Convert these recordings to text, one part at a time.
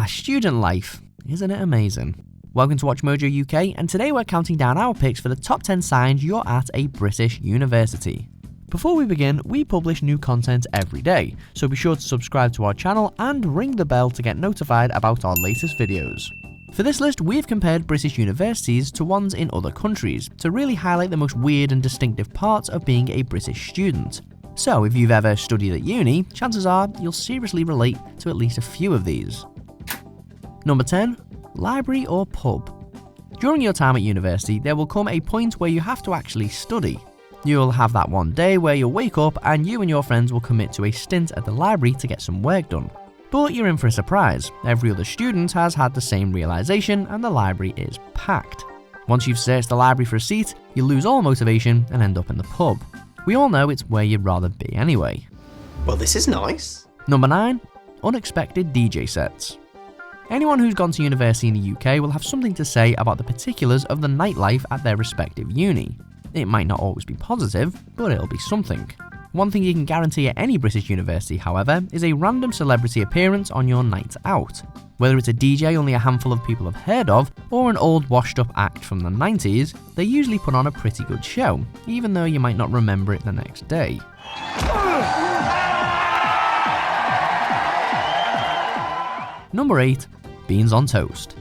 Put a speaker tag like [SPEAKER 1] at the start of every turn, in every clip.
[SPEAKER 1] Student life. Isn't it amazing? Welcome to Watch Mojo UK, and today we're counting down our picks for the top 10 signs you're at a British university. Before we begin, we publish new content every day, so be sure to subscribe to our channel and ring the bell to get notified about our latest videos. For this list, we've compared British universities to ones in other countries to really highlight the most weird and distinctive parts of being a British student. So if you've ever studied at uni, chances are you'll seriously relate to at least a few of these. Number 10. Library or pub. During your time at university, there will come a point where you have to actually study. You'll have that one day where you'll wake up and you and your friends will commit to a stint at the library to get some work done. But you're in for a surprise. Every other student has had the same realization and the library is packed. Once you've searched the library for a seat, you lose all motivation and end up in the pub. We all know it's where you'd rather be anyway.
[SPEAKER 2] Well, this is nice.
[SPEAKER 1] Number 9. Unexpected DJ sets. Anyone who's gone to university in the UK will have something to say about the particulars of the nightlife at their respective uni. It might not always be positive, but it'll be something. One thing you can guarantee at any British university, however, is a random celebrity appearance on your night out. Whether it's a DJ only a handful of people have heard of, or an old washed-up act from the 90s, they usually put on a pretty good show, even though you might not remember it the next day. Number 8. Beans on toast.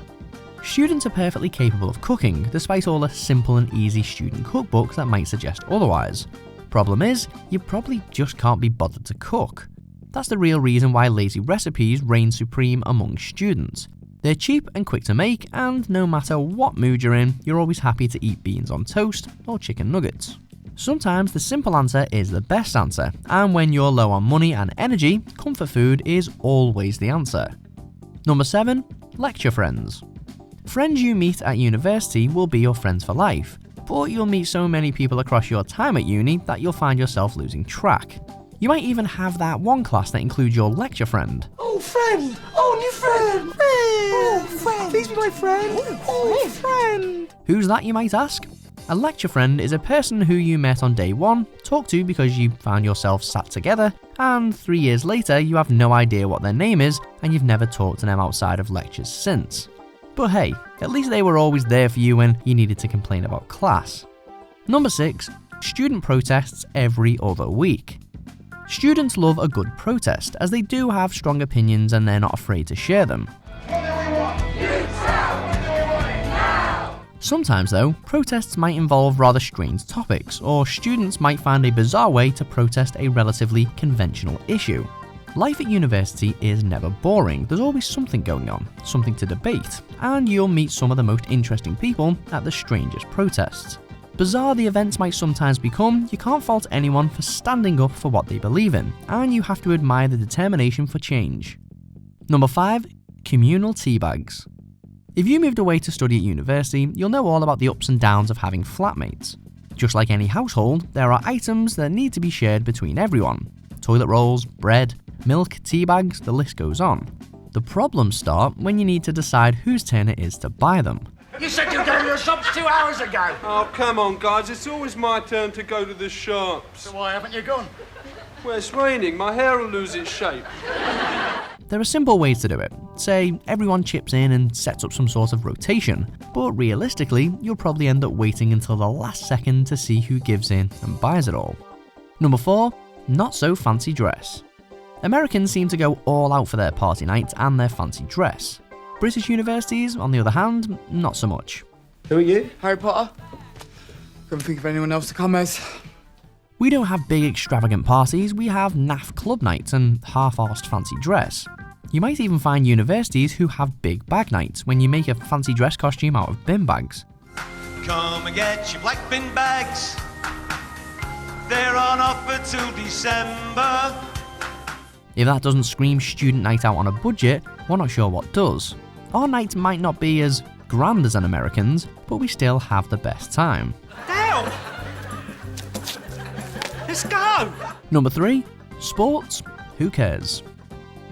[SPEAKER 1] Students are perfectly capable of cooking, despite all the simple and easy student cookbooks that might suggest otherwise. Problem is, you probably just can't be bothered to cook. That's the real reason why lazy recipes reign supreme among students. They're cheap and quick to make, and no matter what mood you're in, you're always happy to eat beans on toast or chicken nuggets. Sometimes the simple answer is the best answer, and when you're low on money and energy, comfort food is always the answer. Number 7. Lecture friends. Friends you meet at university will be your friends for life, but you'll meet so many people across your time at uni that you'll find yourself losing track. You might even have that one class that includes your lecture friend.
[SPEAKER 2] Oh, friend! Oh, new friend! Oh, friend! Please be my friend! Oh, friend!
[SPEAKER 1] Who's that, you might ask? A lecture friend is a person who you met on day 1, talked to because you found yourself sat together, and 3 years later you have no idea what their name is and you've never talked to them outside of lectures since. But hey, at least they were always there for you when you needed to complain about class. Number 6. Student protests every other week. Students love a good protest, as they do have strong opinions and they're not afraid to share them. Sometimes though, protests might involve rather strange topics, or students might find a bizarre way to protest a relatively conventional issue. Life at university is never boring, there's always something going on, something to debate, and you'll meet some of the most interesting people at the strangest protests. Bizarre the events might sometimes become, you can't fault anyone for standing up for what they believe in, and you have to admire the determination for change. Number 5. Communal Tea Bags. If you moved away to study at university, you'll know all about the ups and downs of having flatmates. Just like any household, there are items that need to be shared between everyone. Toilet rolls, bread, milk, tea bags, the list goes on. The problems start when you need to decide whose turn it is to buy them.
[SPEAKER 3] You said you'd go to the shops 2 hours ago.
[SPEAKER 4] Oh, come on, guys. It's always my turn to go to the shops.
[SPEAKER 3] So why haven't you gone?
[SPEAKER 4] Well, it's raining. My hair will lose its shape.
[SPEAKER 1] There are simple ways to do it. Say, everyone chips in and sets up some sort of rotation, but realistically, you'll probably end up waiting until the last second to see who gives in and buys it all. Number 4. Not so fancy dress. Americans seem to go all out for their party nights and their fancy dress. British universities, on the other hand, not so much.
[SPEAKER 2] Who are you?
[SPEAKER 5] Harry Potter. Couldn't think of anyone else to come as.
[SPEAKER 1] We don't have big extravagant parties, we have naff club nights and half-arsed fancy dress. You might even find universities who have big bag nights when you make a fancy dress costume out of bin bags.
[SPEAKER 6] Come and get your black bin bags. They're on offer till December.
[SPEAKER 1] If that doesn't scream student night out on a budget, we're not sure what does. Our nights might not be as grand as an American's, but we still have the best time.
[SPEAKER 3] Down! Let's go!
[SPEAKER 1] Number 3. Sports. Who cares?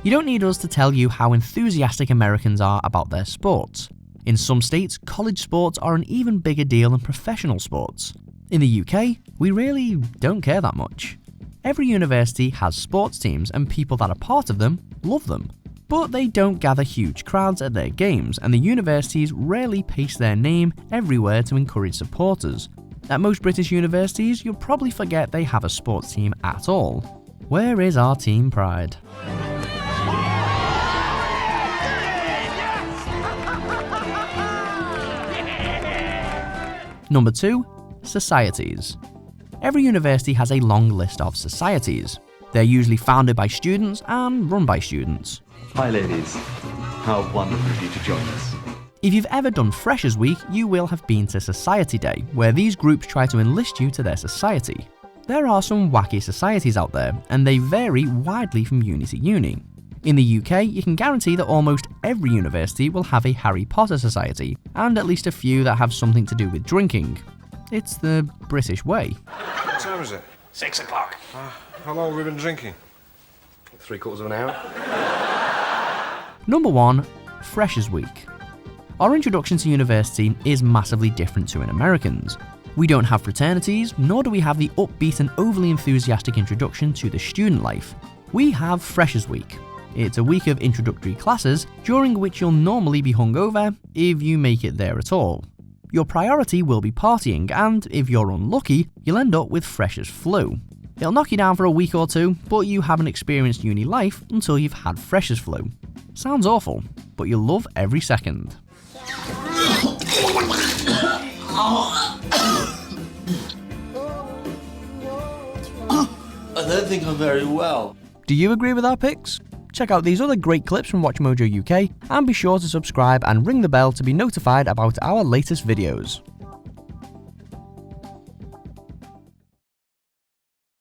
[SPEAKER 1] You don't need us to tell you how enthusiastic Americans are about their sports. In some states, college sports are an even bigger deal than professional sports. In the UK, we really don't care that much. Every university has sports teams and people that are part of them love them. But they don't gather huge crowds at their games, and the universities rarely paste their name everywhere to encourage supporters. At most British universities, you'll probably forget they have a sports team at all. Where is our team pride? Number 2. Societies. Every university has a long list of societies. They're usually founded by students and run by students.
[SPEAKER 7] Hi ladies, how wonderful of you to join us.
[SPEAKER 1] If you've ever done Freshers Week, you will have been to Society Day, where these groups try to enlist you to their society. There are some wacky societies out there, and they vary widely from uni to uni. In the UK, you can guarantee that almost every university will have a Harry Potter society, and at least a few that have something to do with drinking. It's the British way.
[SPEAKER 4] What time is it?
[SPEAKER 3] 6 o'clock.
[SPEAKER 4] How long have we been drinking?
[SPEAKER 3] 3/4 of an hour.
[SPEAKER 1] Number 1. Freshers Week. Our introduction to university is massively different to an American's. We don't have fraternities, nor do we have the upbeat and overly enthusiastic introduction to the student life. We have Freshers Week. It's a week of introductory classes, during which you'll normally be hungover, if you make it there at all. Your priority will be partying, and if you're unlucky, you'll end up with freshers flu. It'll knock you down for a week or two, but you haven't experienced uni life until you've had freshers flu. Sounds awful, but you'll love every second.
[SPEAKER 2] I don't think I'm very well.
[SPEAKER 1] Do you agree with our picks? Check out these other great clips from WatchMojo UK, and be sure to subscribe and ring the bell to be notified about our latest videos.